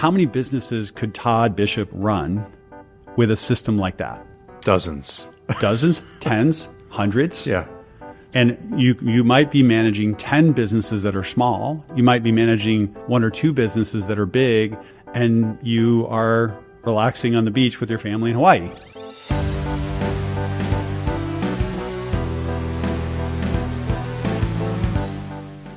How many businesses could Todd Bishop run with a system like that? Dozens. Dozens? Tens? Hundreds? Yeah. And you might be managing 10 businesses that are small. You might be managing 1 or 2 businesses that are big, and you are relaxing on the beach with your family in Hawaii.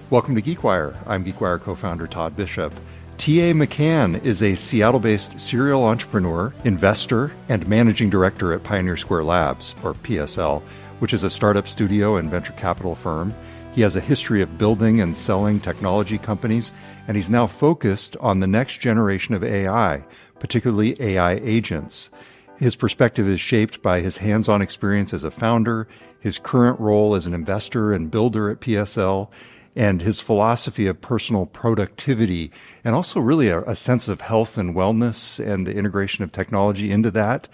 Welcome to GeekWire. I'm GeekWire co-founder Todd Bishop. T.A. McCann is a Seattle-based serial entrepreneur, investor, and managing director at Pioneer Square Labs, or PSL, which is a startup studio and venture capital firm. He has a history of building and selling technology companies, and he's now focused on the next generation of AI, particularly AI agents. His perspective is shaped by his hands-on experience as a founder, his current role as an investor and builder at PSL, and his philosophy of personal productivity, and also really a sense of health and wellness and the integration of technology into that.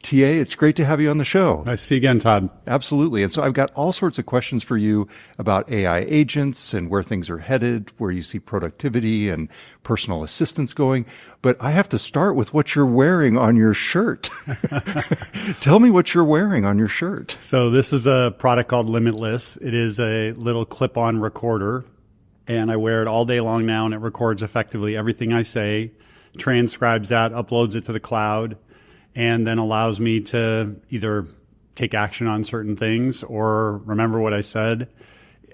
TA, it's great to have you on the show. Nice to see you again, Todd. Absolutely. And so I've got all sorts of questions for you about AI agents and where things are headed, where you see productivity and personal assistance going. But I have to start with what you're wearing on your shirt. Tell me what you're wearing on your shirt. So this is a product called Limitless. It is a little clip-on recorder, and I wear it all day long now, and it records effectively everything I say, transcribes that, uploads it to the cloud, and then allows me to either take action on certain things or remember what I said.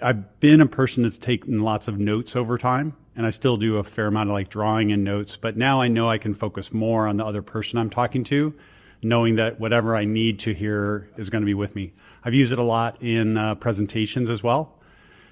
I've been a person that's taken lots of notes over time, and I still do a fair amount of like drawing and notes, but now I know I can focus more on the other person I'm talking to, knowing that whatever I need to hear is going to be with me. I've used it a lot in presentations as well.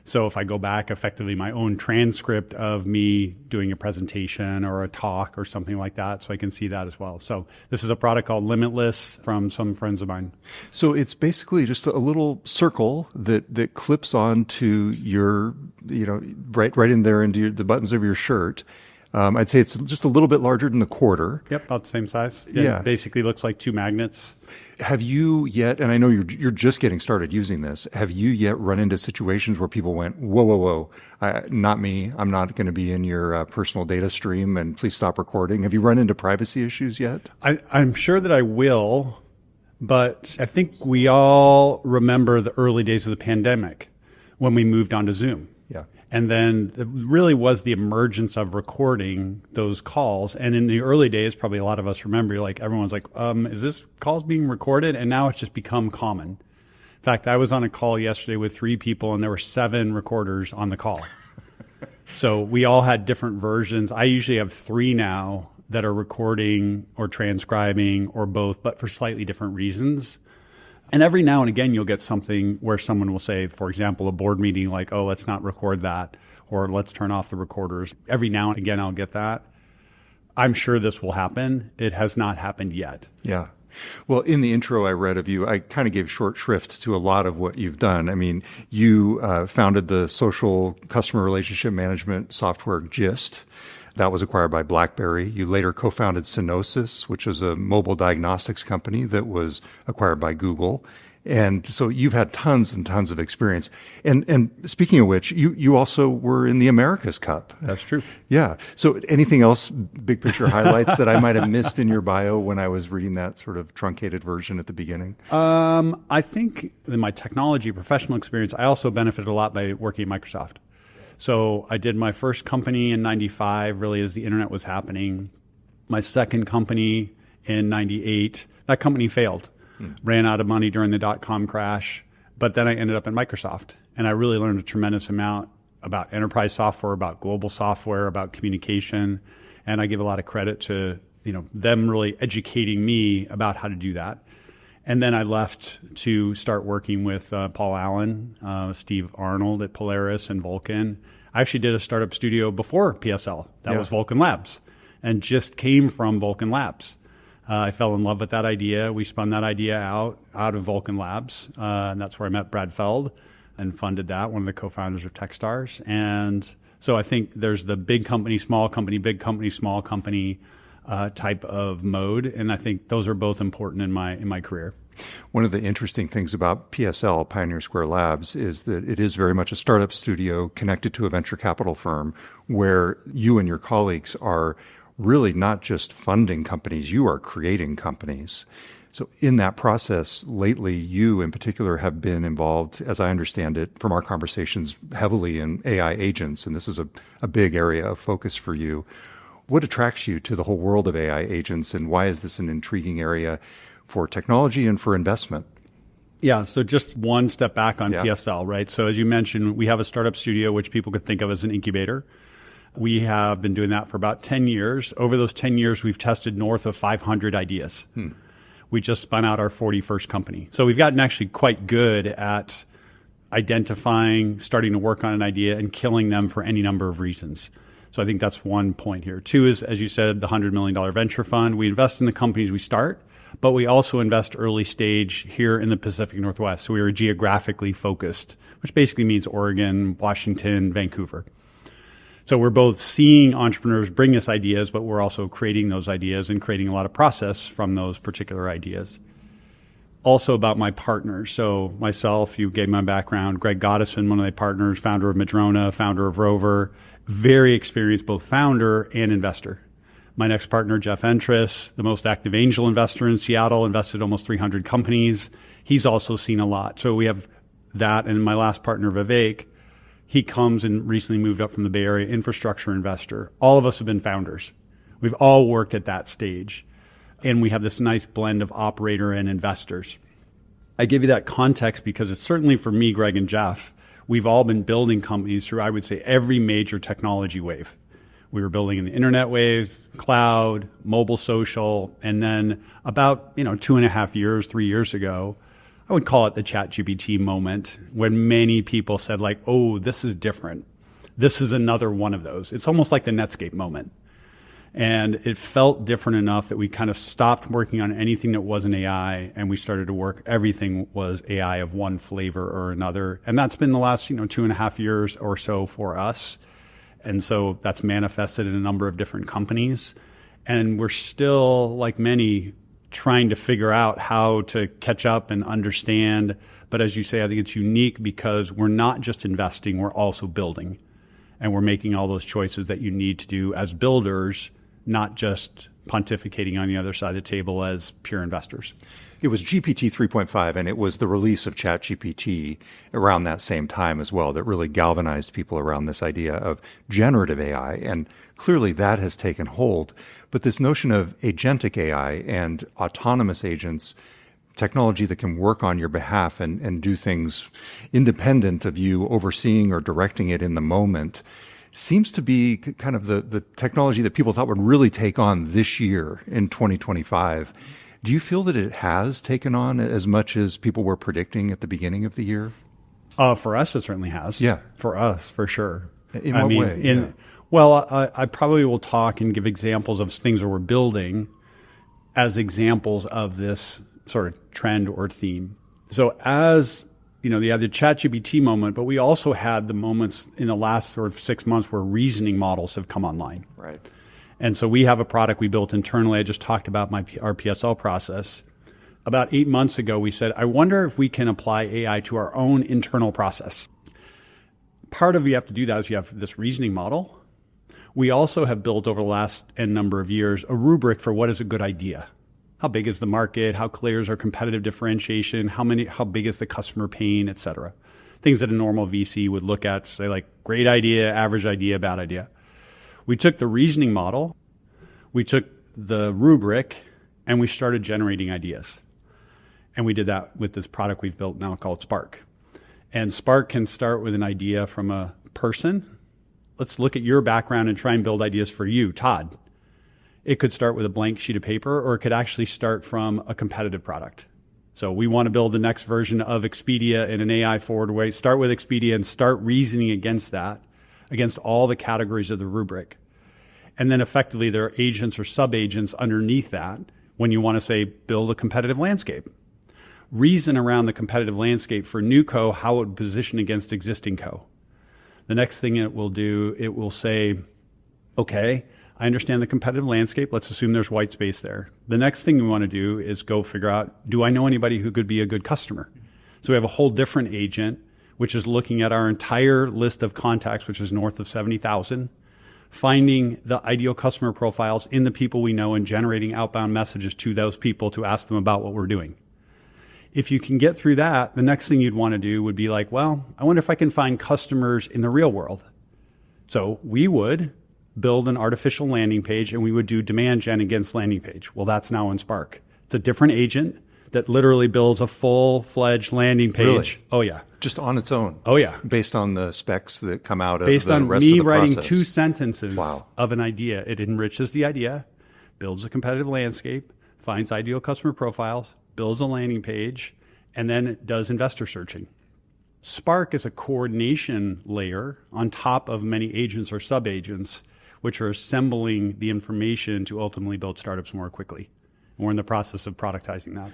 So if I go back, effectively my own transcript of me doing a presentation or a talk or something like that, so I can see that as well. So this is a product called Limitless from some friends of mine. So it's basically just a little circle that clips onto your, right in there into the buttons of your shirt. I'd say it's just a little bit larger than the quarter. Yep, about the same size. Yeah. It basically looks like 2 magnets. Have you yet, and I know you're just getting started using this, have you yet run into situations where people went, whoa, not me, I'm not going to be in your personal data stream, and please stop recording? Have you run into privacy issues yet? I'm sure that I will, but I think we all remember the early days of the pandemic when we moved on to Zoom. Yeah. And then it really was the emergence of recording those calls. And in the early days, probably a lot of us remember, like everyone's like, is this calls being recorded? And now it's just become common. In fact, I was on a call yesterday with 3 people and there were 7 recorders on the call. So we all had different versions. I usually have 3 now that are recording or transcribing or both, but for slightly different reasons. And every now and again, you'll get something where someone will say, for example, a board meeting, like, oh, let's not record that, or let's turn off the recorders. Every now and again, I'll get that. I'm sure this will happen. It has not happened yet. Yeah. Well, in the intro I read of you, I kind of gave short shrift to a lot of what you've done. I mean, you founded the social customer relationship management software Gist. That was acquired by BlackBerry. You later co-founded Synosis, which was a mobile diagnostics company that was acquired by Google. And so you've had tons and tons of experience. And speaking of which, you also were in the America's Cup. That's true. Yeah. So anything else, big picture highlights that I might have missed in your bio when I was reading that sort of truncated version at the beginning? I think in my technology professional experience, I also benefited a lot by working at Microsoft. So I did my first company in 95, really as the internet was happening. My second company in 98, that company failed, ran out of money during the dot-com crash. But then I ended up at Microsoft, and I really learned a tremendous amount about enterprise software, about global software, about communication. And I give a lot of credit to them really educating me about how to do that. And then I left to start working with Paul Allen, Steve Arnold at Polaris and Vulcan. I actually did a startup studio before PSL. That was Vulcan Labs, and just came from Vulcan Labs. I fell in love with that idea. We spun that idea out of Vulcan Labs, and that's where I met Brad Feld and funded that, one of the co-founders of Techstars. And so I think there's the big company, small company, big company, small company type of mode, and I think those are both important in my career. One of the interesting things about PSL, Pioneer Square Labs, is that it is very much a startup studio connected to a venture capital firm where you and your colleagues are really not just funding companies, you are creating companies. So in that process, lately, you in particular have been involved, as I understand it, from our conversations, heavily in AI agents, and this is a big area of focus for you. What attracts you to the whole world of AI agents, and why is this an intriguing area for technology and for investment? Yeah, so just one step back on PSL, right? So as you mentioned, we have a startup studio, which people could think of as an incubator. We have been doing that for about 10 years. Over those 10 years, we've tested north of 500 ideas. We just spun out our 41st company. So we've gotten actually quite good at identifying, starting to work on an idea and killing them for any number of reasons. So I think that's one point here. Two is, as you said, the $100 million venture fund. We invest in the companies we start, but we also invest early stage here in the Pacific Northwest. So we are geographically focused, which basically means Oregon, Washington, Vancouver. So we're both seeing entrepreneurs bring us ideas, but we're also creating those ideas and creating a lot of process from those particular ideas. Also about my partners. So myself, you gave my background, Greg Gottesman, one of my partners, founder of Madrona, founder of Rover, very experienced both founder and investor. My next partner, Jeff Entris, the most active angel investor in Seattle, invested almost 300 companies. He's also seen a lot. So we have that. And my last partner, Vivek, he comes and recently moved up from the Bay Area, infrastructure investor. All of us have been founders. We've all worked at that stage. And we have this nice blend of operator and investors. I give you that context because it's certainly for me, Greg and Jeff, we've all been building companies through, I would say, every major technology wave. We were building in the internet wave, cloud, mobile social, and then about 2.5 years, 3 years ago, I would call it the ChatGPT moment when many people said like, oh, this is different. This is another one of those. It's almost like the Netscape moment. And it felt different enough that we kind of stopped working on anything that wasn't AI and we started to work, everything was AI of one flavor or another. And that's been the last 2.5 years or so for us. And so that's manifested in a number of different companies. And we're still, like many, trying to figure out how to catch up and understand. But as you say, I think it's unique because we're not just investing, we're also building. And we're making all those choices that you need to do as builders, not just pontificating on the other side of the table as pure investors. It was GPT 3.5, and it was the release of ChatGPT around that same time as well that really galvanized people around this idea of generative AI. And clearly that has taken hold. But this notion of agentic AI and autonomous agents, technology that can work on your behalf and do things independent of you overseeing or directing it in the moment, seems to be kind of the technology that people thought would really take on this year in 2025. Do you feel that it has taken on as much as people were predicting at the beginning of the year? For us, it certainly has. Yeah. For us, for sure. In what way? Well, I probably will talk and give examples of things that we're building as examples of this sort of trend or theme. So as you had the ChatGPT moment, but we also had the moments in the last sort of 6 months where reasoning models have come online. Right. And so we have a product we built internally. I just talked about our PSL process. About 8 months ago, we said, I wonder if we can apply AI to our own internal process. Part of you have to do that is you have this reasoning model. We also have built over the last N number of years a rubric for what is a good idea. How big is the market? How clear is our competitive differentiation? How big is the customer pain, et cetera? Things that a normal VC would look at, say like great idea, average idea, bad idea. We took the reasoning model, we took the rubric, and we started generating ideas. And we did that with this product we've built now called Spark. And Spark can start with an idea from a person. Let's look at your background and try and build ideas for you, Todd. It could start with a blank sheet of paper, or it could actually start from a competitive product. So we want to build the next version of Expedia in an AI forward way. Start with Expedia and start reasoning against that, against all the categories of the rubric. And then effectively there are agents or sub-agents underneath that when you want to say build a competitive landscape. Reason around the competitive landscape for new co, how it would position against existing co. The next thing it will do, it will say, okay, I understand the competitive landscape. Let's assume there's white space there. The next thing we want to do is go figure out, do I know anybody who could be a good customer? So we have a whole different agent, which is looking at our entire list of contacts, which is north of 70,000, finding the ideal customer profiles in the people we know and generating outbound messages to those people to ask them about what we're doing. If you can get through that, the next thing you'd want to do would be like, well, I wonder if I can find customers in the real world. So we would build an artificial landing page and we would do demand gen against landing page. Well, that's now in Spark. It's a different agent that literally builds a full-fledged landing page. Really? Oh, yeah. Just on its own? Oh, yeah. Based on the specs that come out of Based the on rest me of the writing process? 2 sentences Wow. of an idea. It enriches the idea, builds a competitive landscape, finds ideal customer profiles, builds a landing page, and then it does investor searching. Spark is a coordination layer on top of many agents or sub-agents, which are assembling the information to ultimately build startups more quickly. And we're in the process of productizing that.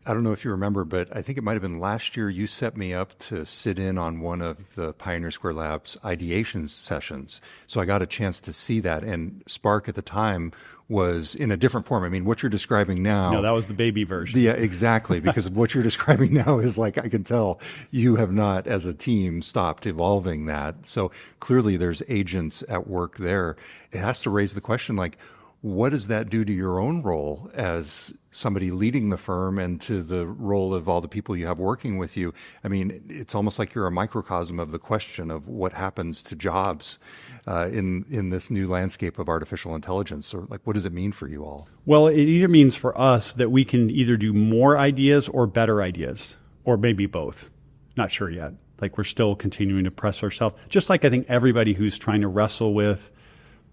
I don't know if you remember, but I think it might have been last year you set me up to sit in on one of the Pioneer Square Labs ideation sessions. So I got a chance to see that. And Spark at the time was in a different form. I mean, what you're describing now. No, that was the baby version. Yeah, exactly. Because what you're describing now is like, I can tell you have not, as a team, stopped evolving that. So clearly there's agents at work there. It has to raise the question, like, what does that do to your own role as somebody leading the firm and to the role of all the people you have working with you? I mean, it's almost like you're a microcosm of the question of what happens to jobs in this new landscape of artificial intelligence. Or like, what does it mean for you all? Well, it either means for us that we can either do more ideas or better ideas, or maybe both. Not sure yet. Like, we're still continuing to press ourselves. Just like I think everybody who's trying to wrestle with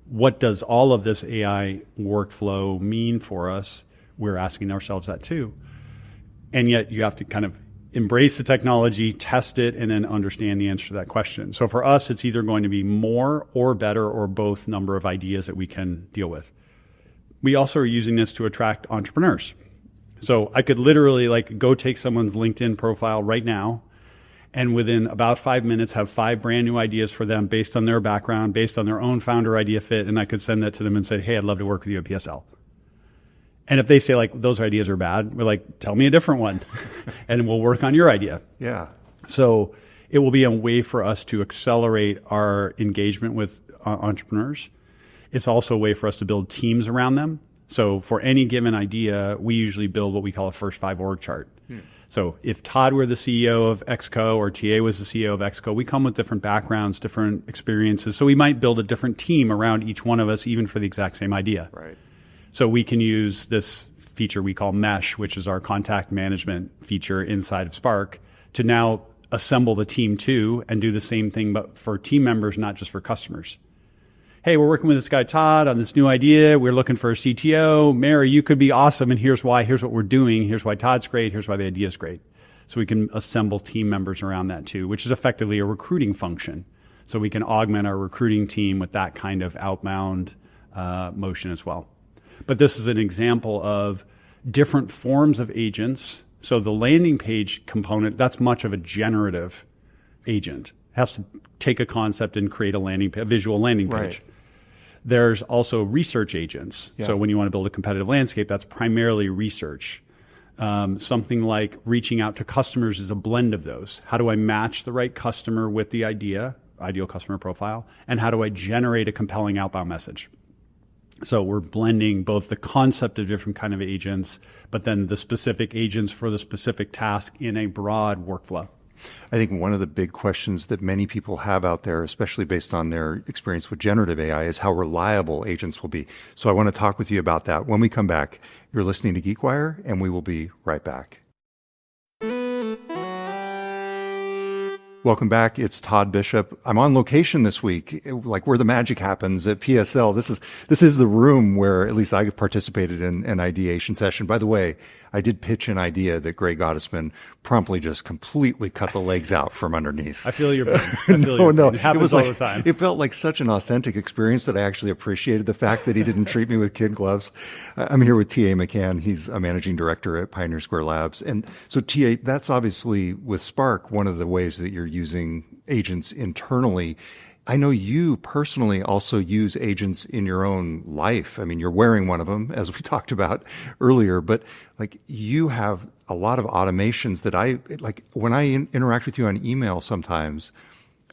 what does all of this AI workflow mean for us, we're asking ourselves that too. And yet you have to kind of embrace the technology, test it, and then understand the answer to that question. So for us, it's either going to be more or better or both number of ideas that we can deal with. We also are using this to attract entrepreneurs. So I could literally like go take someone's LinkedIn profile right now and within about 5 minutes have 5 brand new ideas for them based on their background, based on their own founder idea fit, and I could send that to them and say, hey, I'd love to work with you at PSL. And if they say like, those ideas are bad, we're like, tell me a different one, and we'll work on your idea. Yeah. So it will be a way for us to accelerate our engagement with entrepreneurs. It's also a way for us to build teams around them. So for any given idea, we usually build what we call a first 5 org chart. So if Todd were the CEO of XCO or TA was the CEO of XCO, we come with different backgrounds, different experiences. So we might build a different team around each one of us, even for the exact same idea. Right. So we can use this feature we call Mesh, which is our contact management feature inside of Spark, to now assemble the team too and do the same thing, but for team members, not just for customers. Hey, we're working with this guy, Todd, on this new idea. We're looking for a CTO. Mary, you could be awesome, and here's why. Here's what we're doing. Here's why Todd's great. Here's why the idea is great. So we can assemble team members around that too, which is effectively a recruiting function. So we can augment our recruiting team with that kind of outbound motion as well. But this is an example of different forms of agents. So the landing page component, that's much of a generative agent. It has to take a concept and create a visual landing page. Right. There's also research agents. Yeah. So when you want to build a competitive landscape, that's primarily research. Something like reaching out to customers is a blend of those. How do I match the right customer with the ideal customer profile? And how do I generate a compelling outbound message? So we're blending both the concept of different kind of agents, but then the specific agents for the specific task in a broad workflow. I think one of the big questions that many people have out there, especially based on their experience with generative AI, is how reliable agents will be. So I want to talk with you about that when we come back. You're listening to GeekWire, and we will be right back. Welcome back. It's Todd Bishop. I'm on location this week, like where the magic happens at PSL. This is the room where at least I participated in an ideation session. By the way, I did pitch an idea that Greg Gottesman promptly just completely cut the legs out from underneath. I feel your pain. No. It happens all the time. It felt like such an authentic experience that I actually appreciated the fact that he didn't treat me with kid gloves. I'm here with T.A. McCann. He's a managing director at Pioneer Square Labs. And so T.A., that's obviously with Spark, one of the ways that you're using agents internally. I know you personally also use agents in your own life. I mean, you're wearing one of them, as we talked about earlier, but like you have a lot of automations that when I interact with you on email sometimes,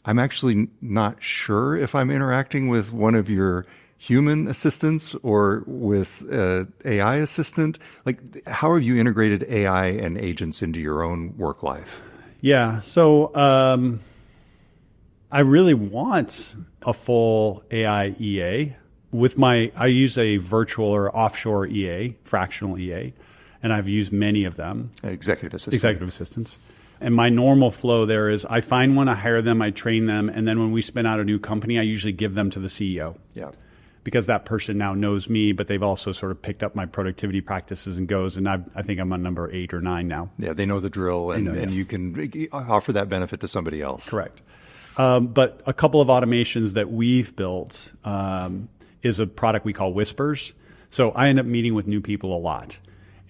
I'm actually not sure if I'm interacting with one of your human assistants or with AI assistant. Like, how have you integrated AI and agents into your own work life? Yeah. So I really want a full AI EA. I use a virtual or offshore EA, fractional EA, and I've used many of them. Executive assistants. And my normal flow there is I find one, I hire them, I train them, and then when we spin out a new company, I usually give them to the CEO. Yeah. Because that person now knows me, but they've also sort of picked up my productivity practices and goes, and I think I'm on number 8 or 9 now. Yeah, they know the drill, and you can offer that benefit to somebody else. Correct. But a couple of automations that we've built is a product we call Whispers. So I end up meeting with new people a lot.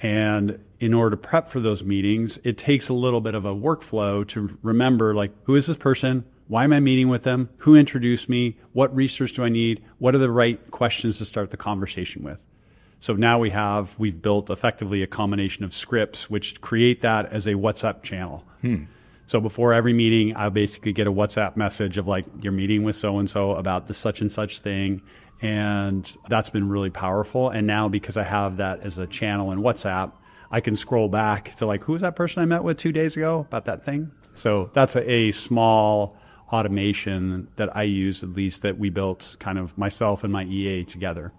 And in order to prep for those meetings, it takes a little bit of a workflow to remember, like, who is this person? Why am I meeting with them? Who introduced me? What research do I need? What are the right questions to start the conversation with? So now we've built effectively a combination of scripts which create that as a WhatsApp channel. So before every meeting, I'll basically get a WhatsApp message of like, you're meeting with so-and-so about the such and such thing. And that's been really powerful. And now because I have that as a channel in WhatsApp, I can scroll back to like, who was that person I met with 2 days ago about that thing? So that's a small automation that I use, at least, that we built kind of myself and my EA together.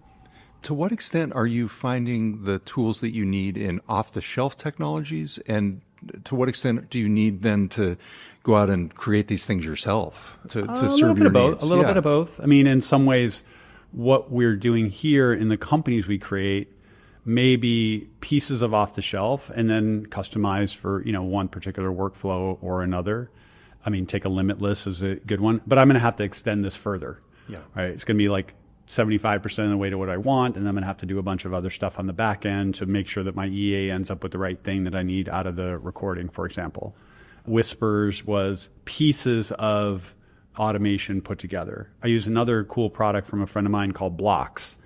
To what extent are you finding the tools that you need in off-the-shelf technologies? And to what extent do you need then to go out and create these things yourself to serve your needs? A little bit of both. I mean, in some ways, what we're doing here in the companies we create may be pieces of off-the-shelf and then customized for, one particular workflow or another. I mean, take a Limitless as a good one, but I'm going to have to extend this further. Yeah. Right. It's going to be like 75% of the way to what I want, and then I'm going to have to do a bunch of other stuff on the back end to make sure that my EA ends up with the right thing that I need out of the recording, for example. Whispers was pieces of automation put together. I use another cool product from a friend of mine called Blocks.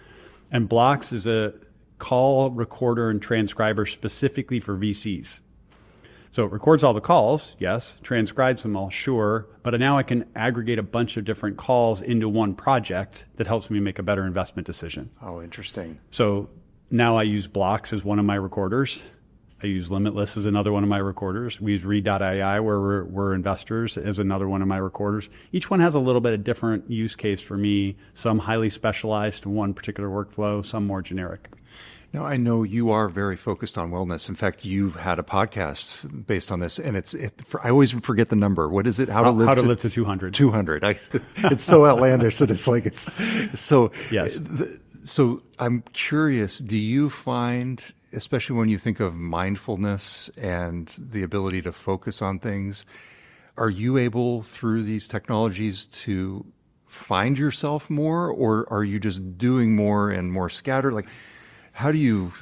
And Blocks is a call recorder and transcriber specifically for VCs. So it records all the calls, yes, transcribes them all, sure, but now I can aggregate a bunch of different calls into one project that helps me make a better investment decision. Oh, interesting. So now I use Blocks as one of my recorders. I use Limitless as another one of my recorders. We use Read.ai, where we're investors, as another one of my recorders. Each one has a little bit of different use case for me, some highly specialized in one particular workflow, some more generic. Now, I know you are very focused on wellness. In fact, you've had a podcast based on this, and I always forget the number. What is it? How to live to 200. 200. It's so outlandish that it's so. Yes. So I'm curious, do you find, especially when you think of mindfulness and the ability to focus on things, are you able through these technologies to find yourself more, or are you just doing more and more scattered? Like, how do you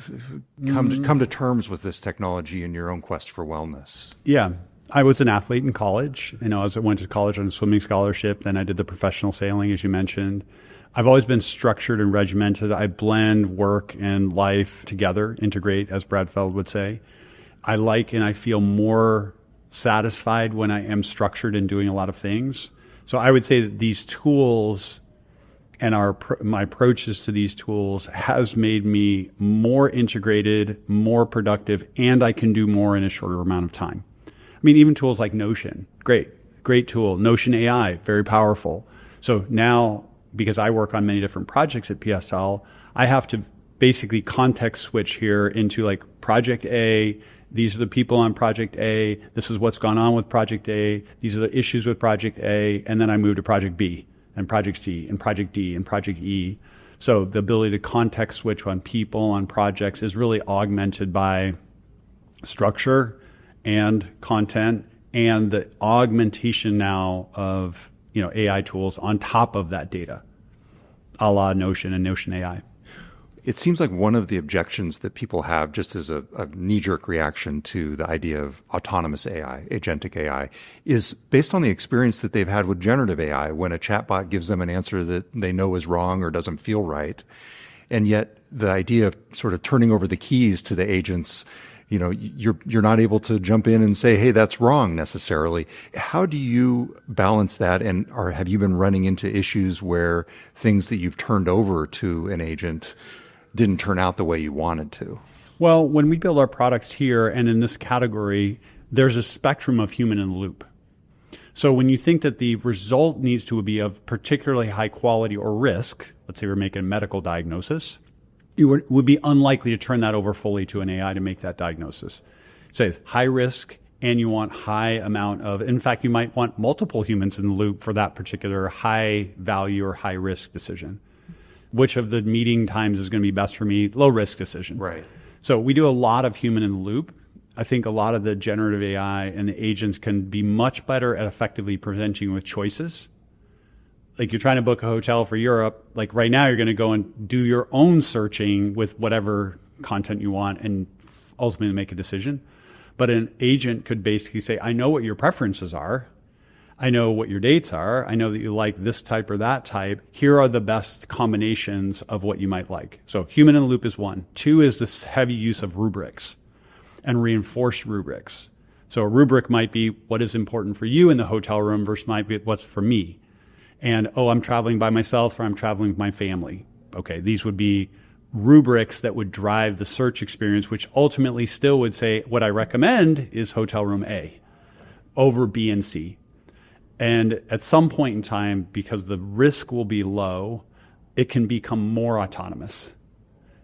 come to terms with this technology in your own quest for wellness? Yeah. I was an athlete in college. I went to college on a swimming scholarship. Then I did the professional sailing, as you mentioned. I've always been structured and regimented. I blend work and life together, integrate, as Brad Feld would say. I like and I feel more satisfied when I am structured and doing a lot of things. So I would say that these tools and my approaches to these tools has made me more integrated, more productive, and I can do more in a shorter amount of time. I mean, even tools like Notion, great tool. Notion AI, very powerful. So now, because I work on many different projects at PSL, I have to basically context switch here into like Project A. These are the people on Project A. This is what's gone on with Project A. These are the issues with Project A. And then I move to Project B and Project C and Project D and Project E. So the ability to context switch on people, on projects is really augmented by structure and content and the augmentation now of AI tools on top of that data, a la Notion and Notion AI. It seems like one of the objections that people have, just as a knee-jerk reaction to the idea of autonomous AI, agentic AI, is based on the experience that they've had with generative AI, when a chatbot gives them an answer that they know is wrong or doesn't feel right. And yet the idea of sort of turning over the keys to the agents you're not able to jump in and say, hey, that's wrong necessarily. How do you balance that? And have you been running into issues where things that you've turned over to an agent didn't turn out the way you wanted to? Well, when we build our products here and in this category, there's a spectrum of human in the loop. So when you think that the result needs to be of particularly high quality or risk, let's say we're making a medical diagnosis, you would be unlikely to turn that over fully to an AI to make that diagnosis. Say it's high risk and you want high amount of, in fact, you might want multiple humans in the loop for that particular high value or high risk decision. Which of the meeting times is going to be best for me? Low risk decision. Right. So we do a lot of human in the loop. I think a lot of the generative AI and the agents can be much better at effectively presenting with choices. Like you're trying to book a hotel for Europe, like right now you're going to go and do your own searching with whatever content you want and ultimately make a decision. But an agent could basically say, I know what your preferences are. I know what your dates are. I know that you like this type or that type. Here are the best combinations of what you might like. So human in the loop is one. Two is this heavy use of rubrics and reinforced rubrics. So a rubric might be what is important for you in the hotel room versus might be what's for me. And, I'm traveling by myself or I'm traveling with my family. Okay, these would be rubrics that would drive the search experience, which ultimately still would say what I recommend is hotel room A over B and C. And at some point in time, because the risk will be low, it can become more autonomous.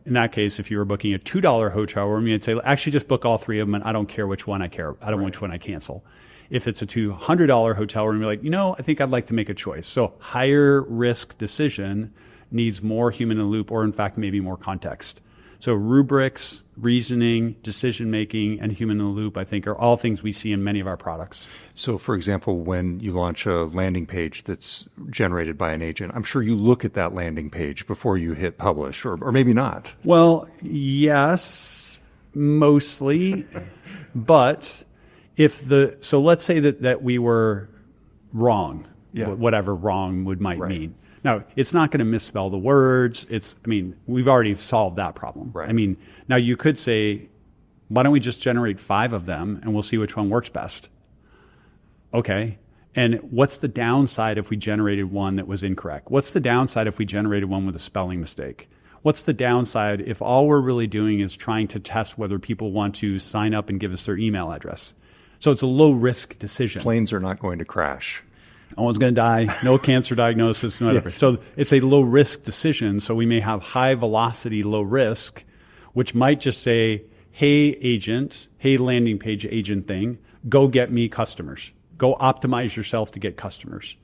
In that case, if you were booking a $2 hotel room, you'd say, actually just book all three of them and I don't care which one I care. I don't know which one I cancel. If it's a $200 hotel room, you're like, I think I'd like to make a choice. So higher risk decision needs more human in the loop or in fact, maybe more context. So rubrics, reasoning, decision-making, and human in the loop, I think, are all things we see in many of our products. So, for example, when you launch a landing page that's generated by an agent, I'm sure you look at that landing page before you hit publish, or maybe not. Well, yes, mostly. But so let's say that we were wrong, whatever wrong might mean. Now, it's not going to misspell the words. We've already solved that problem. Right. Now you could say, why don't we just generate 5 of them and we'll see which one works best? Okay. And what's the downside if we generated one that was incorrect? What's the downside if we generated one with a spelling mistake? What's the downside if all we're really doing is trying to test whether people want to sign up and give us their email address? So it's a low risk decision. Planes are not going to crash. No one's going to die, no cancer diagnosis, no whatever. Yes. So it's a low risk decision. So we may have high velocity, low risk, which might just say, hey agent, hey landing page agent thing, go get me customers. Go optimize yourself to get customers.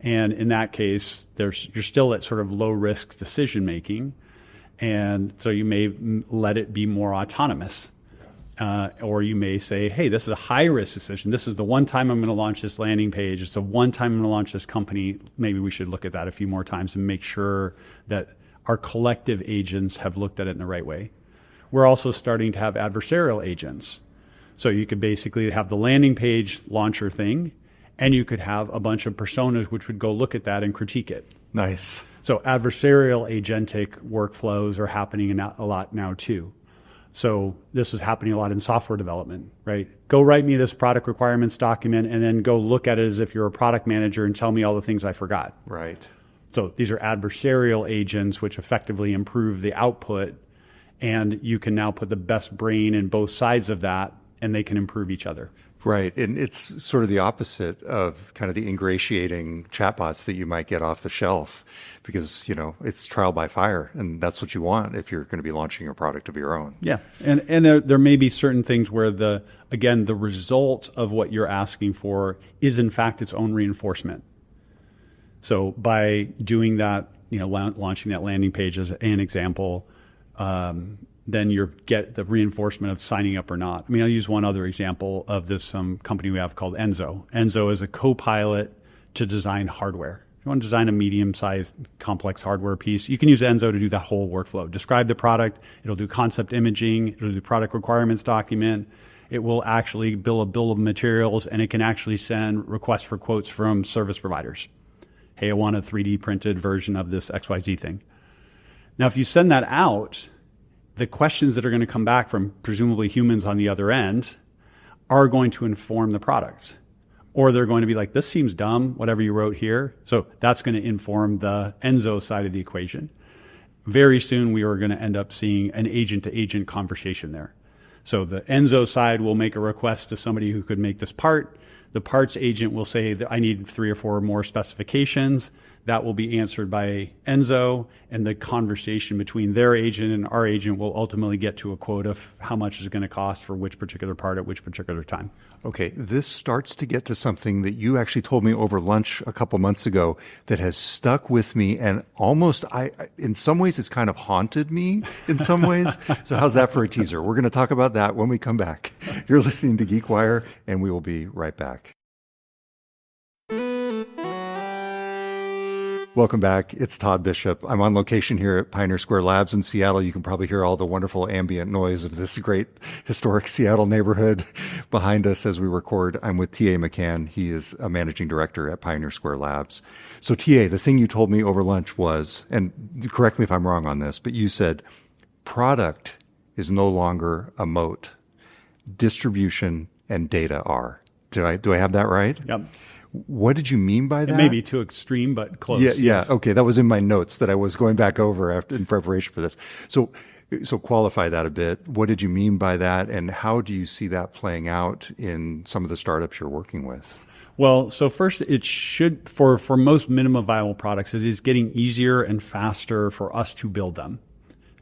And in that case, you're still at sort of low risk decision making. And so you may let it be more autonomous. Or you may say, hey, this is a high-risk decision. This is the one time I'm going to launch this landing page. It's the one time I'm going to launch this company. Maybe we should look at that a few more times and make sure that our collective agents have looked at it in the right way. We're also starting to have adversarial agents. So you could basically have the landing page launcher thing, and you could have a bunch of personas which would go look at that and critique it. Nice. So adversarial agentic workflows are happening a lot now too. So this is happening a lot in software development, right? Go write me this product requirements document and then go look at it as if you're a product manager and tell me all the things I forgot. Right. So these are adversarial agents which effectively improve the output, and you can now put the best brain in both sides of that and they can improve each other. Right. And it's sort of the opposite of kind of the ingratiating chatbots that you might get off the shelf because, it's trial by fire. And that's what you want if you're going to be launching a product of your own. Yeah. And there may be certain things where the result of what you're asking for is in fact its own reinforcement. So by doing that, launching that landing page as an example, then you get the reinforcement of signing up or not. I'll use one other example of this company we have called Enzo. Enzo is a co-pilot to design hardware. If you want to design a medium-sized complex hardware piece, you can use Enzo to do that whole workflow. Describe the product. It'll do concept imaging. It'll do product requirements document. It will actually build a bill of materials, and it can actually send requests for quotes from service providers. Hey, I want a 3D printed version of this XYZ thing. Now, if you send that out, the questions that are going to come back from presumably humans on the other end are going to inform the product. Or they're going to be like, this seems dumb, whatever you wrote here. So that's going to inform the Enzo side of the equation. Very soon, we are going to end up seeing an agent-to-agent conversation there. So the Enzo side will make a request to somebody who could make this part. The parts agent will say that I need 3 or 4 more specifications. That will be answered by Enzo, and the conversation between their agent and our agent will ultimately get to a quote of how much is going to cost for which particular part at which particular time. Okay, this starts to get to something that you actually told me over lunch a couple months ago that has stuck with me, and almost, in some ways, it's kind of haunted me in some ways. So how's that for a teaser? We're going to talk about that when we come back. You're listening to GeekWire, and we will be right back. Welcome back. It's Todd Bishop. I'm on location here at Pioneer Square Labs in Seattle. You can probably hear all the wonderful ambient noise of this great historic Seattle neighborhood behind us as we record. I'm with T.A. McCann. He is a managing director at Pioneer Square Labs. So T.A., the thing you told me over lunch was, and correct me if I'm wrong on this, but you said product is no longer a moat. Distribution and data are. Do I have that right? Yep. What did you mean by that? It may be too extreme, but close. Yeah. Yes. Okay. That was in my notes that I was going back over in preparation for this. So qualify that a bit. What did you mean by that? And how do you see that playing out in some of the startups you're working with? Well, so first, it should, for most minimum viable products, it is getting easier and faster for us to build them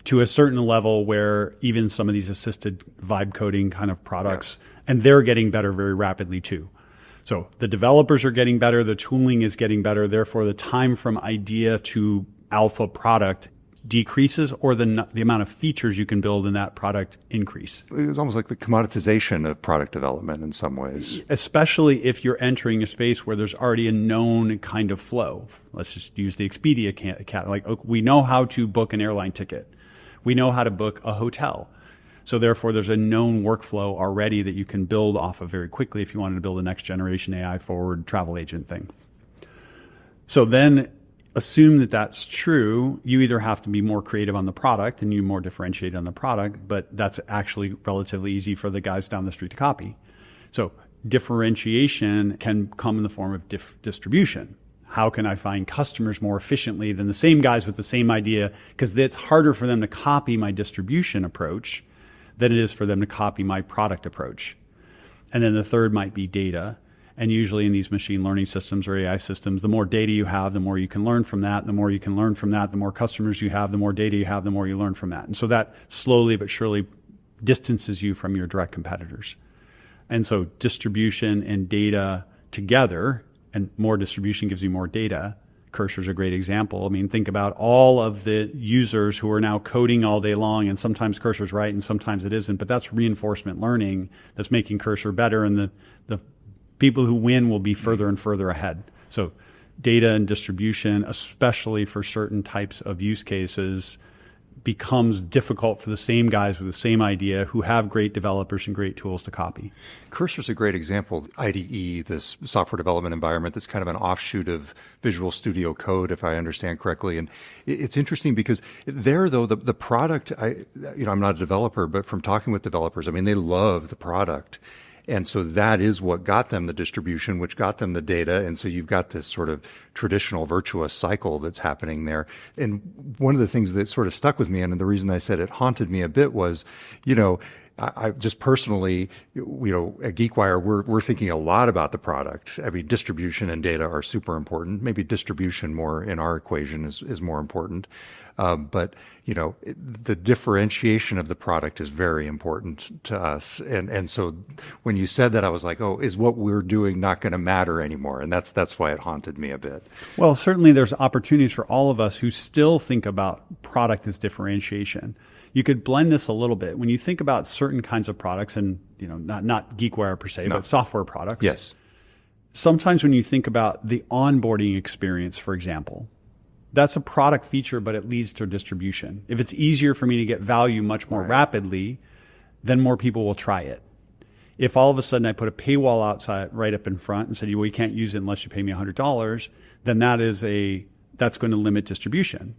to a certain level where even some of these assisted vibe coding kind of products, and they're getting better very rapidly too. So the developers are getting better, the tooling is getting better, therefore the time from idea to alpha product decreases, or the amount of features you can build in that product increase. It's almost like the commoditization of product development in some ways. Especially if you're entering a space where there's already a known kind of flow. Let's just use the Expedia like we know how to book an airline ticket. We know how to book a hotel. So therefore, there's a known workflow already that you can build off of very quickly if you wanted to build a next generation AI forward travel agent thing. So then assume that that's true. You either have to be more creative on the product and you more differentiate on the product, but that's actually relatively easy for the guys down the street to copy. So differentiation can come in the form of distribution. How can I find customers more efficiently than the same guys with the same idea? Because it's harder for them to copy my distribution approach than it is for them to copy my product approach. And then the third might be data. And usually in these machine learning systems or AI systems, the more data you have, the more you can learn from that. The more you can learn from that, the more customers you have, the more data you have, the more you learn from that. And so that slowly but surely distances you from your direct competitors. And so distribution and data together, and more distribution gives you more data. Cursor's a great example. I mean, think about all of the users who are now coding all day long, and sometimes Cursor's right and sometimes it isn't, but that's reinforcement learning that's making Cursor better, and the people who win will be further and further ahead. So data and distribution, especially for certain types of use cases, becomes difficult for the same guys with the same idea who have great developers and great tools to copy. Cursor's a great example. IDE, this software development environment, that's kind of an offshoot of Visual Studio Code, if I understand correctly. And it's interesting because there, though, the product, I'm not a developer, but from talking with developers, I mean, they love the product. And so that is what got them the distribution, which got them the data. And so you've got this sort of traditional virtuous cycle that's happening there. And one of the things that sort of stuck with me, and the reason I said it haunted me a bit was, I just personally, at GeekWire, we're thinking a lot about the product. I mean, distribution and data are super important. Maybe distribution more in our equation is more important. But the differentiation of the product is very important to us. And so when you said that, I was like, oh, is what we're doing not going to matter anymore? And that's why it haunted me a bit. Well, certainly there's opportunities for all of us who still think about product as differentiation. You could blend this a little bit. When you think about certain kinds of products, and not GeekWire per se, but software products. Yes. Sometimes when you think about the onboarding experience, for example, that's a product feature, but it leads to distribution. If it's easier for me to get value much more rapidly, then more people will try it. If all of a sudden I put a paywall outside right up in front and said, well, you can't use it unless you pay me $100, then that's going to limit distribution.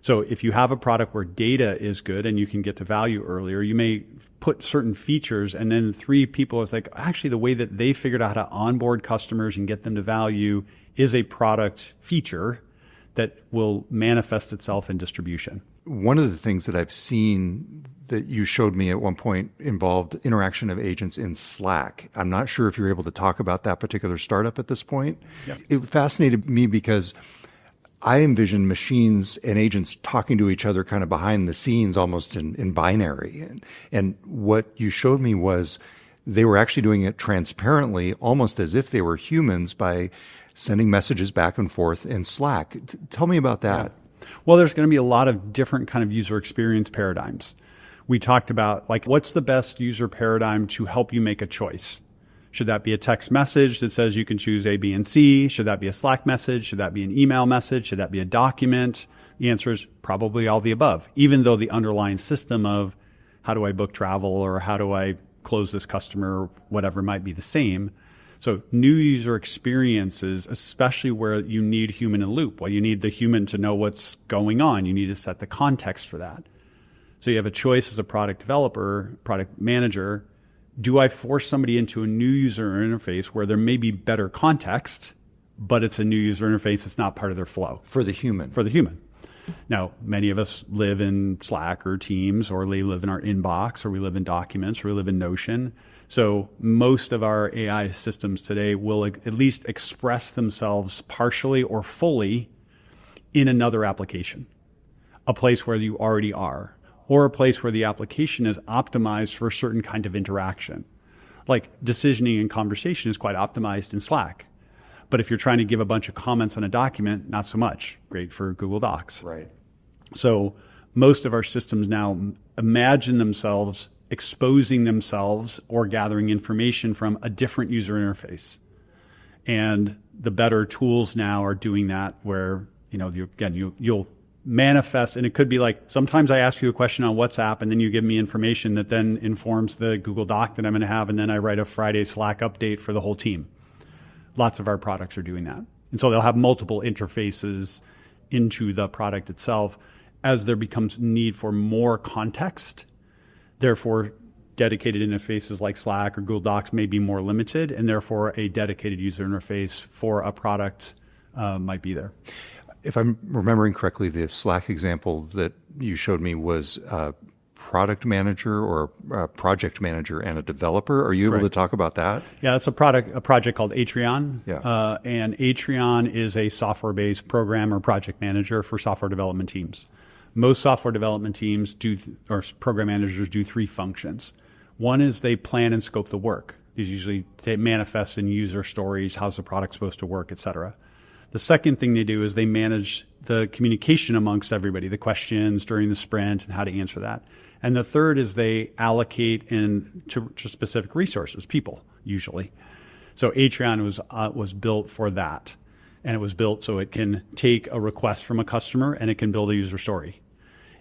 So if you have a product where data is good and you can get to value earlier, you may put certain features, and then 3 people is like, actually the way that they figured out how to onboard customers and get them to value is a product feature that will manifest itself in distribution. One of the things that I've seen that you showed me at one point involved interaction of agents in Slack. I'm not sure if you're able to talk about that particular startup at this point. Yep. It fascinated me because I envision machines and agents talking to each other kind of behind the scenes, almost in binary. And what you showed me was they were actually doing it transparently, almost as if they were humans, by sending messages back and forth in Slack. Tell me about that. Yeah. Well, there's going to be a lot of different kind of user experience paradigms. We talked about, like, what's the best user paradigm to help you make a choice? Should that be a text message that says you can choose A, B, and C? Should that be a Slack message? Should that be an email message? Should that be a document? The answer is probably all the above, even though the underlying system of how do I book travel or how do I close this customer, or whatever might be the same. So new user experiences, especially where you need human in the loop, well, you need the human to know what's going on. You need to set the context for that. So you have a choice as a product developer, product manager. Do I force somebody into a new user interface where there may be better context, but it's a new user interface, it's not part of their flow? For the human. For the human. Now, many of us live in Slack or Teams, or we live in our inbox, or we live in documents, or we live in Notion. So most of our AI systems today will at least express themselves partially or fully in another application, a place where you already are, or a place where the application is optimized for a certain kind of interaction. Like decisioning and conversation is quite optimized in Slack. But if you're trying to give a bunch of comments on a document, not so much. Great for Google Docs. Right. So most of our systems now imagine themselves exposing themselves or gathering information from a different user interface. And the better tools now are doing that, where, you'll manifest, and it could be like, sometimes I ask you a question on WhatsApp and then you give me information that then informs the Google Doc that I'm going to have, and then I write a Friday Slack update for the whole team. Lots of our products are doing that. And so they'll have multiple interfaces into the product itself as there becomes need for more context. Therefore, dedicated interfaces like Slack or Google Docs may be more limited, and therefore a dedicated user interface for a product might be there. If I'm remembering correctly, the Slack example that you showed me was a product manager or a project manager and a developer. Are you able to talk about that? Yeah, it's a project called Atreon. Yeah. And Atreon is a software-based program or project manager for software development teams. Most software development teams or program managers do 3 functions. One is they plan and scope the work. These usually manifest in user stories, how's the product supposed to work, et cetera. The second thing they do is they manage the communication amongst everybody, the questions during the sprint and how to answer that. And the third is they allocate to specific resources, people, usually. So Atreon was built for that. And it was built so it can take a request from a customer and it can build a user story.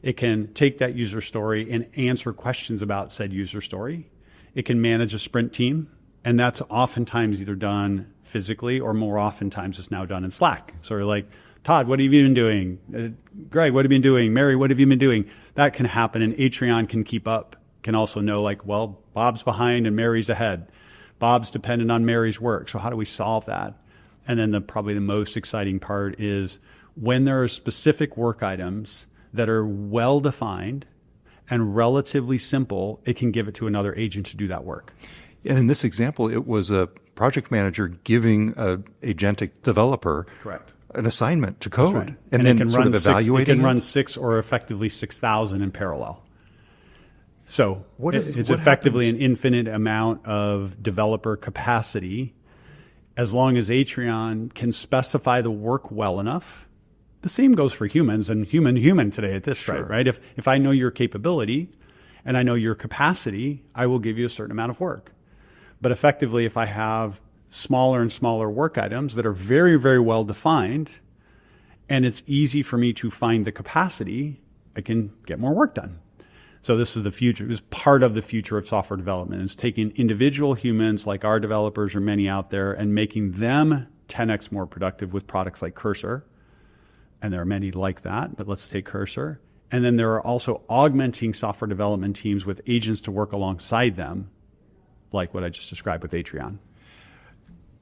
It can take that user story and answer questions about said user story. It can manage a sprint team. And that's oftentimes either done physically, or more oftentimes it's now done in Slack. So you're like, Todd, what have you been doing? Greg, what have you been doing? Mary, what have you been doing? That can happen, and Atreon can keep up, can also know, like, well, Bob's behind and Mary's ahead. Bob's dependent on Mary's work. So how do we solve that? And then probably the most exciting part is when there are specific work items that are well-defined and relatively simple, it can give it to another agent to do that work. And in this example, it was a project manager giving an agentic developer an assignment to code, right. and then sort of evaluating. It can run 6 or effectively 6,000 in parallel. So it's effectively an infinite amount of developer capacity, as long as Atreon can specify the work well enough. The same goes for humans and human today at this rate, right? If I know your capability and I know your capacity, I will give you a certain amount of work. But effectively, if I have smaller and smaller work items that are very, very well defined, and it's easy for me to find the capacity, I can get more work done. So this is the future. This is part of the future of software development. It's taking individual humans like our developers or many out there and making them 10x more productive with products like Cursor, and there are many like that, but let's take Cursor. And then there are also augmenting software development teams with agents to work alongside them, like what I just described with Atreon.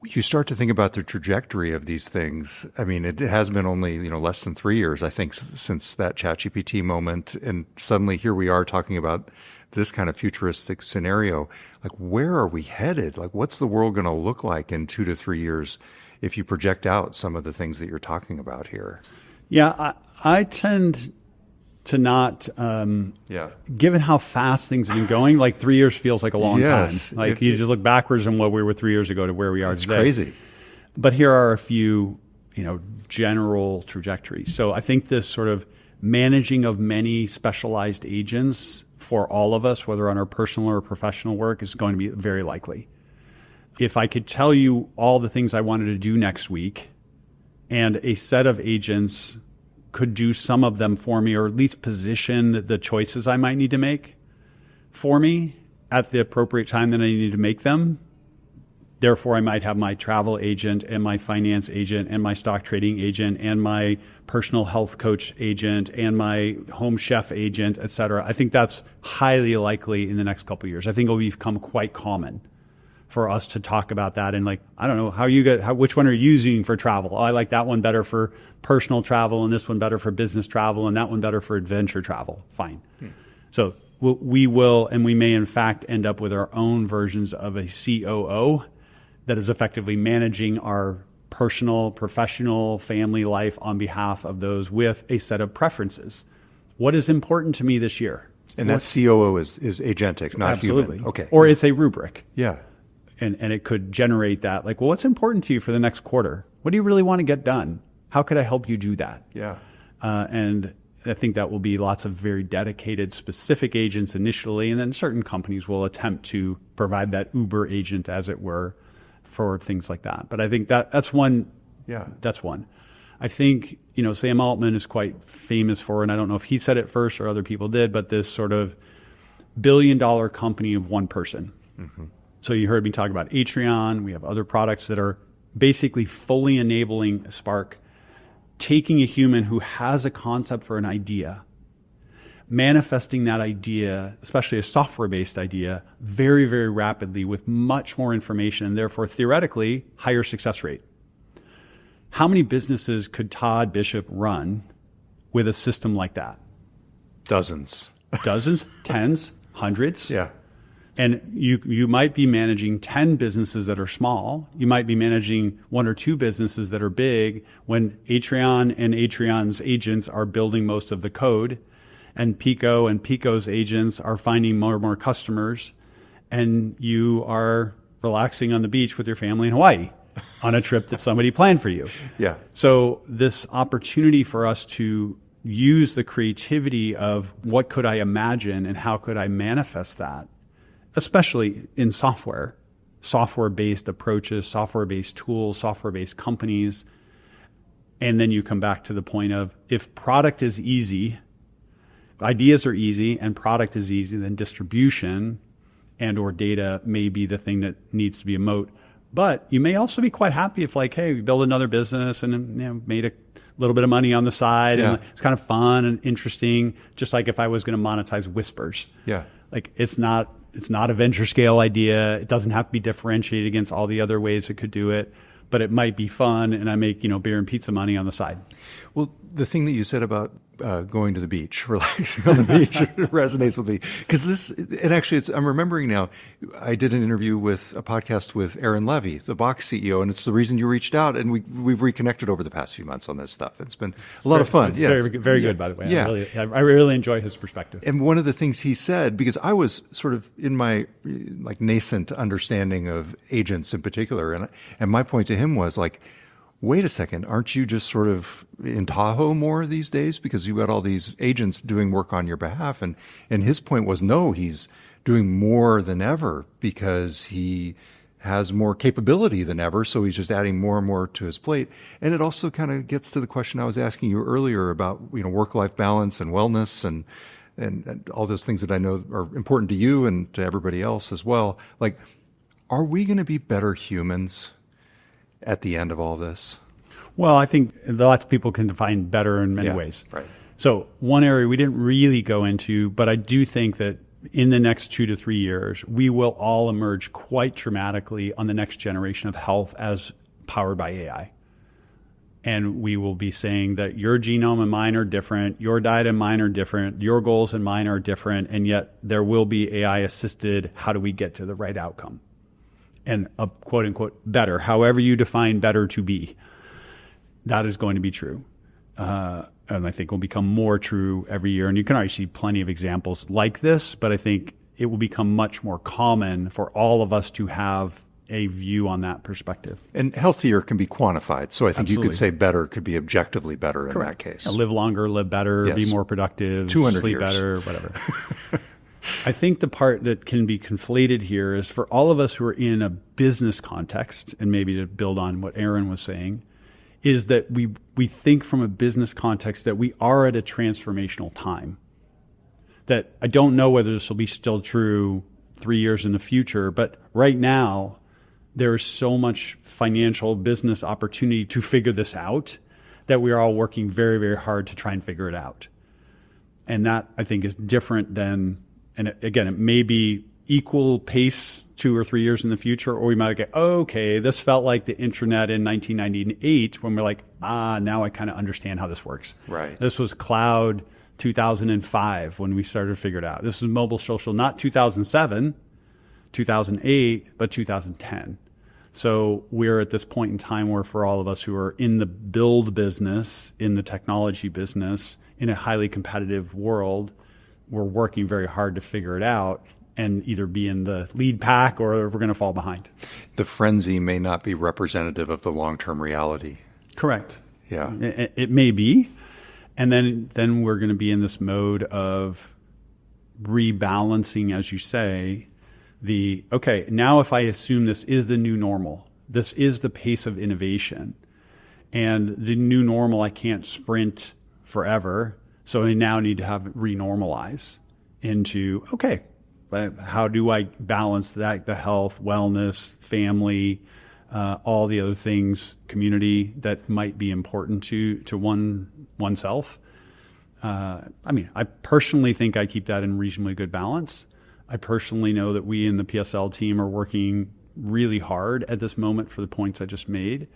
You start to think about the trajectory of these things. I mean, it has been only, less than 3 years, I think, since that ChatGPT moment. And suddenly here we are talking about this kind of futuristic scenario. Like, where are we headed? Like, what's the world going to look like in 2 to 3 years if you project out some of the things that you're talking about here? Yeah, I tend to not, given how fast things have been going, like 3 years feels like a long time. Like you just look backwards on what we were 3 years ago to where we are today. It's crazy. But here are a few, general trajectories. So I think this sort of managing of many specialized agents for all of us, whether on our personal or professional work, is going to be very likely. If I could tell you all the things I wanted to do next week, and a set of agents could do some of them for me, or at least position the choices I might need to make for me at the appropriate time that I need to make them. Therefore, I might have my travel agent and my finance agent and my stock trading agent and my personal health coach agent and my home chef agent, et cetera. I think that's highly likely in the next couple of years. I think it will become quite common for us to talk about that. And like, I don't know, which one are you using for travel? Oh, I like that one better for personal travel, and this one better for business travel, and that one better for adventure travel. Fine. So we will, and we may in fact end up with our own versions of a COO that is effectively managing our personal, professional, family life on behalf of those with a set of preferences. What is important to me this year? And that COO is agentic, not Absolutely. human. Okay. Or it's a rubric. Yeah. And it could generate that, like, well, what's important to you for the next quarter? What do you really want to get done? How could I help you do that? Yeah. And I think that will be lots of very dedicated, specific agents initially, and then certain companies will attempt to provide that Uber agent, as it were, for things like that. But I think that's one. Yeah. That's one. I think, Sam Altman is quite famous for, and I don't know if he said it first or other people did, but this sort of billion-dollar company of one person. Mm-hmm. So you heard me talk about Atreon. We have other products that are basically fully enabling Spark, taking a human who has a concept for an idea, manifesting that idea, especially a software-based idea, very, very rapidly with much more information, and therefore theoretically higher success rate. How many businesses could Todd Bishop run with a system like that? Dozens. Dozens, tens, hundreds. Yeah. And you might be managing 10 businesses that are small. You might be managing 1 or 2 businesses that are big, when Atreon and Atreon's agents are building most of the code, and Pico and Pico's agents are finding more and more customers, and you are relaxing on the beach with your family in Hawaii on a trip that somebody planned for you. Yeah. So this opportunity for us to use the creativity of what could I imagine and how could I manifest that, especially in software-based approaches, software-based tools, software-based companies. And then you come back to the point of, if product is easy, ideas are easy, and product is easy, then distribution and or data may be the thing that needs to be a moat. But you may also be quite happy if, like, hey, we build another business and made a little bit of money on the side, and it's kind of fun and interesting, just like if I was going to monetize Whispers. Yeah. Like, it's not a venture scale idea. It doesn't have to be differentiated against all the other ways it could do it, but it might be fun, and I make, beer and pizza money on the side. Well, the thing that you said about going to the beach, relaxing on the beach, resonates with me. Because and actually, I'm remembering now, I did an interview with a podcast with Aaron Levy, the Box CEO, and it's the reason you reached out, and we've reconnected over the past few months on this stuff. It's been a lot of fun. It's very, very good, by the way. Yeah. I really enjoy his perspective. And one of the things he said, because I was sort of in my nascent understanding of agents in particular, and my point to him was like, wait a second, aren't you just sort of in Tahoe more these days because you've got all these agents doing work on your behalf? And his point was, no, he's doing more than ever because he has more capability than ever. So he's just adding more and more to his plate. And it also kind of gets to the question I was asking you earlier about, work-life balance and wellness and all those things that I know are important to you and to everybody else as well. Like, are we going to be better humans at the end of all this? Well, I think lots of people can define better in many ways. Right. So one area we didn't really go into, but I do think that in the next 2 to 3 years, we will all emerge quite dramatically on the next generation of health as powered by AI. And we will be saying that your genome and mine are different, your diet and mine are different, your goals and mine are different, and yet there will be AI assisted. How do we get to the right outcome? And a quote unquote better, however you define better to be, that is going to be true. And I think will become more true every year. And you can already see plenty of examples like this, but I think it will become much more common for all of us to have a view on that perspective. And healthier can be quantified. So I think Absolutely. you could say better could be objectively better in Correct. that case. Live longer, live better, Yes. be more productive, 200 sleep years. better, whatever. I think the part that can be conflated here is for all of us who are in a business context, and maybe to build on what Aaron was saying, is that we think from a business context that we are at a transformational time. That I don't know whether this will be still true 3 years in the future, but right now there is so much financial business opportunity to figure this out that we are all working very, very hard to try and figure it out. And that I think is different than, and again, it may be equal pace 2 or 3 years in the future, or we might get, okay, this felt like the internet in 1998 when we're like, now I kind of understand how this works. Right. This was cloud 2005 when we started to figure it out. This was mobile social, not 2007, 2008, but 2010. So we're at this point in time where for all of us who are in the build business, in the technology business, in a highly competitive world, we're working very hard to figure it out and either be in the lead pack or we're going to fall behind. The frenzy may not be representative of the long-term reality. Correct. Yeah. It may be. And then we're going to be in this mode of rebalancing, as you say, okay, now if I assume this is the new normal, this is the pace of innovation, and the new normal, I can't sprint forever, so I now need to have renormalize into, okay, but how do I balance that, the health, wellness, family, all the other things, community that might be important to oneself. I personally think I keep that in reasonably good balance. I personally know that we in the PSL team are working really hard at this moment for the points I just made,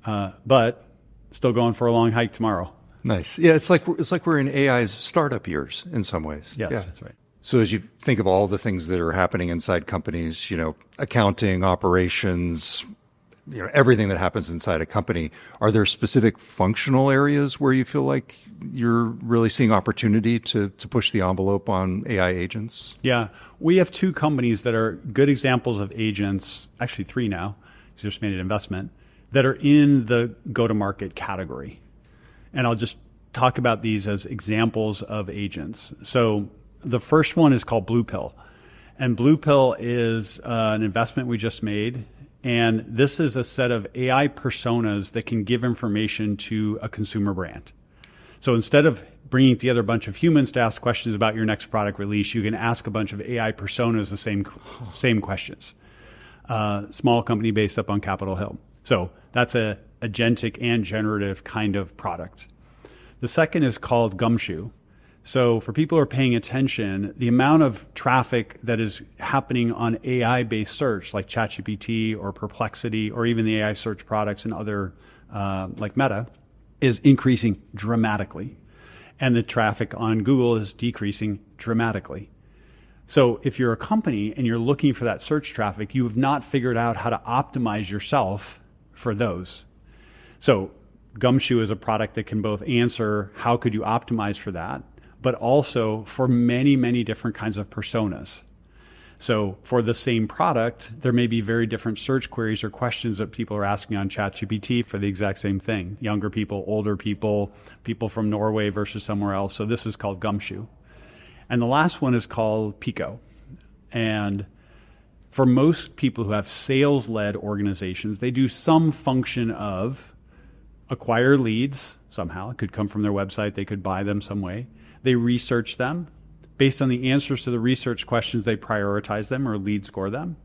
but still going for a long hike tomorrow. Nice. Yeah, it's like we're in AI's startup years in some ways. Yes, yeah. That's right. So as you think of all the things that are happening inside companies, accounting, operations, everything that happens inside a company, are there specific functional areas where you feel like you're really seeing opportunity to push the envelope on AI agents? Yeah, we have 2 companies that are good examples of agents, actually 3 now, just made an investment, that are in the go-to-market category. And I'll just talk about these as examples of agents. So the first one is called Blue Pill. And Blue Pill is an investment we just made. And this is a set of AI personas that can give information to a consumer brand. So instead of bringing together a bunch of humans to ask questions about your next product release, you can ask a bunch of AI personas the same questions. Small company based up on Capitol Hill. So that's a agentic and generative kind of product. The second is called Gumshoe. So for people who are paying attention, the amount of traffic that is happening on AI-based search like ChatGPT or Perplexity or even the AI search products and other like Meta is increasing dramatically. And the traffic on Google is decreasing dramatically. So if you're a company and you're looking for that search traffic, you have not figured out how to optimize yourself for those. So Gumshoe is a product that can both answer how could you optimize for that, but also for many, many different kinds of personas. So for the same product, there may be very different search queries or questions that people are asking on ChatGPT for the exact same thing. Younger people, older people, people from Norway versus somewhere else. So this is called Gumshoe. And the last one is called Pico. And for most people who have sales-led organizations, they do some function of acquire leads somehow. It could come from their website. They could buy them some way. They research them. Based on the answers to the research questions, they prioritize them or lead score them.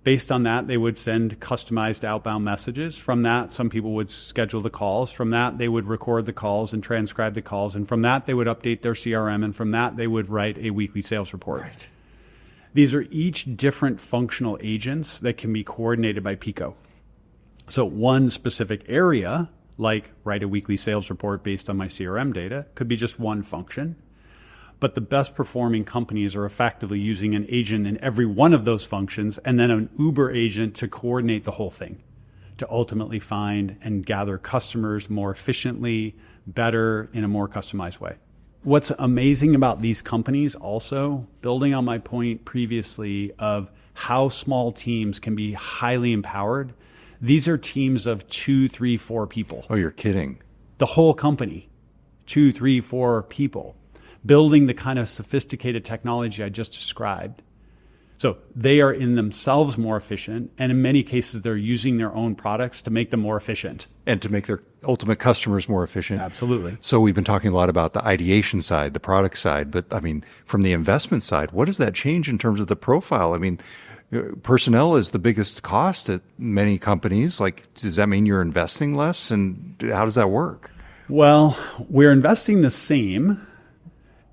Based on that, they would send customized outbound messages. From that, some people would schedule the calls. From that, they would record the calls and transcribe the calls. And from that, they would update their CRM. And from that, they would write a weekly sales report. Right. These are each different functional agents that can be coordinated by Pico. So one specific area, like write a weekly sales report based on my CRM data, could be just one function. But the best performing companies are effectively using an agent in every one of those functions and then an Uber agent to coordinate the whole thing, to ultimately find and gather customers more efficiently, better, in a more customized way. What's amazing about these companies also, building on my point previously of how small teams can be highly empowered, these are teams of 2, 3, 4 people. Oh, you're kidding. The whole company, 2, 3, 4 people, building the kind of sophisticated technology I just described. So they are in themselves more efficient, and in many cases, they're using their own products to make them more efficient. And to make their ultimate customers more efficient. Absolutely. So we've been talking a lot about the ideation side, the product side, but I mean, from the investment side, what does that change in terms of the profile? I mean, personnel is the biggest cost at many companies. Like, does that mean you're investing less? And how does that work? Well, we're investing the same.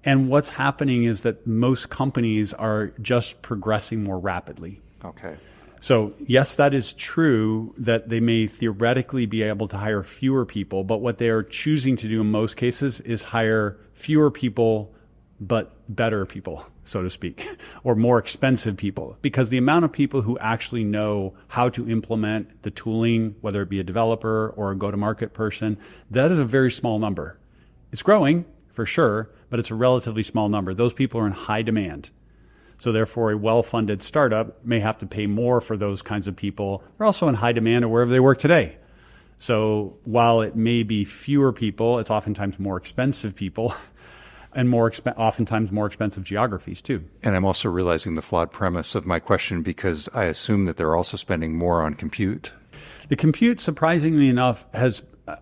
And what's happening is that most companies are just progressing more rapidly. Okay. So yes, that is true that they may theoretically be able to hire fewer people, but what they are choosing to do in most cases is hire fewer people, but better people, so to speak, or more expensive people, because the amount of people who actually know how to implement the tooling, whether it be a developer or a go-to-market person, that is a very small number. It's growing for sure, but it's a relatively small number. Those people are in high demand. So therefore, a well-funded startup may have to pay more for those kinds of people. They're also in high demand wherever they work today. So while it may be fewer people, it's oftentimes more expensive people and oftentimes more expensive geographies too. And I'm also realizing the flawed premise of my question because I assume that they're also spending more on compute. The compute, surprisingly enough,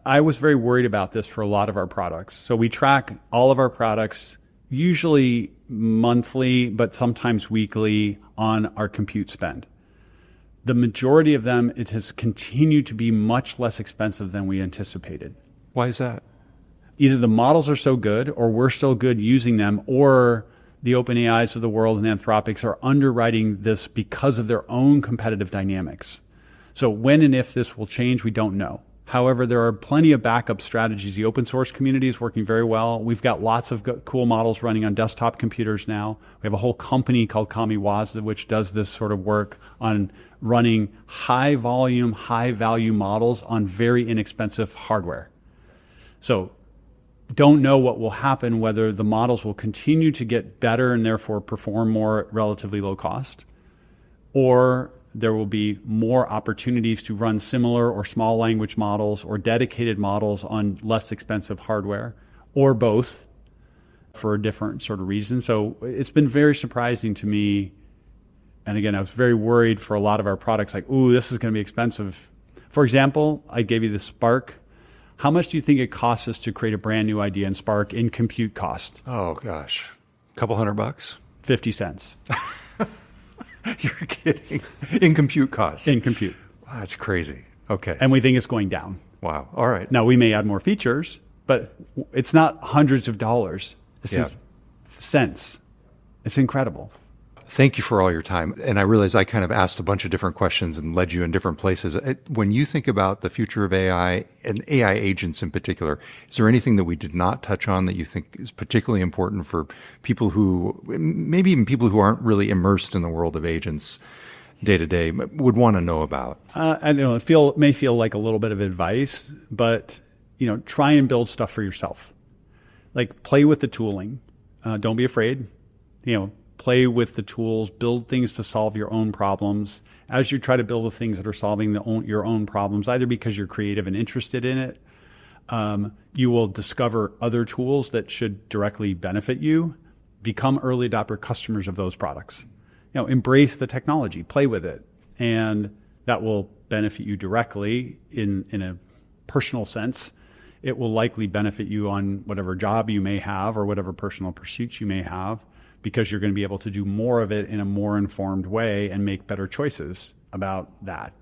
I was very worried about this for a lot of our products. So we track all of our products, usually monthly, but sometimes weekly, on our compute spend. The majority of them, it has continued to be much less expensive than we anticipated. Why is that? Either the models are so good, or we're so good using them, or the OpenAIs of the world and Anthropics are underwriting this because of their own competitive dynamics. So when and if this will change, we don't know. However, there are plenty of backup strategies. The open source community is working very well. We've got lots of cool models running on desktop computers now. We have a whole company called Kamiwaza, which does this sort of work on running high volume, high value models on very inexpensive hardware. So don't know what will happen, whether the models will continue to get better and therefore perform more at relatively low cost, or there will be more opportunities to run similar or small language models or dedicated models on less expensive hardware, or both for a different sort of reason. So it's been very surprising to me. And again, I was very worried for a lot of our products, like, ooh, this is going to be expensive. For example, I gave you the Spark. How much do you think it costs us to create a brand new idea in Spark in compute cost? Oh, gosh. A couple $100? 50 cents. You're kidding. In compute costs. In compute. Wow, that's crazy. Okay. And we think it's going down. Wow. All right. Now, we may add more features, but it's not hundreds of dollars. This is cents. It's incredible. Thank you for all your time. And I realize I kind of asked a bunch of different questions and led you in different places. When you think about the future of AI and AI agents in particular, is there anything that we did not touch on that you think is particularly important for people who, maybe even people who aren't really immersed in the world of agents day to day, would want to know about? I don't know. It may feel like a little bit of advice, but try and build stuff for yourself. Like, play with the tooling. Don't be afraid. Play with the tools, build things to solve your own problems. As you try to build the things that are solving your own problems, either because you're creative and interested in it, you will discover other tools that should directly benefit you. Become early adopter customers of those products. Embrace the technology, play with it, and that will benefit you directly in a personal sense. It will likely benefit you on whatever job you may have or whatever personal pursuits you may have, because you're going to be able to do more of it in a more informed way and make better choices about that.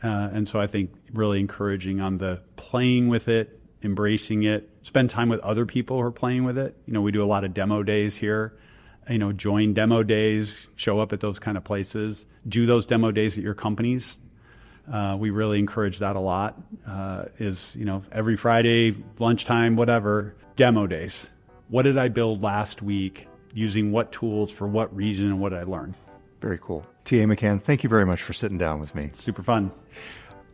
And so I think really encouraging on the playing with it, embracing it, spend time with other people who are playing with it. We do a lot of demo days here. Join demo days, show up at those kind of places, do those demo days at your companies. We really encourage that a lot. Every Friday, lunchtime, whatever, demo days. What did I build last week? Using what tools for what reason, and what did I learn? Very cool. T.A. McCann, thank you very much for sitting down with me. Super fun.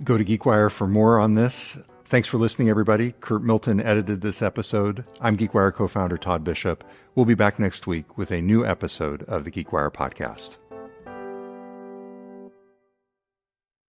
Go to GeekWire for more on this. Thanks for listening, everybody. Curt Milton edited this episode. I'm GeekWire co-founder Todd Bishop. We'll be back next week with a new episode of the GeekWire podcast.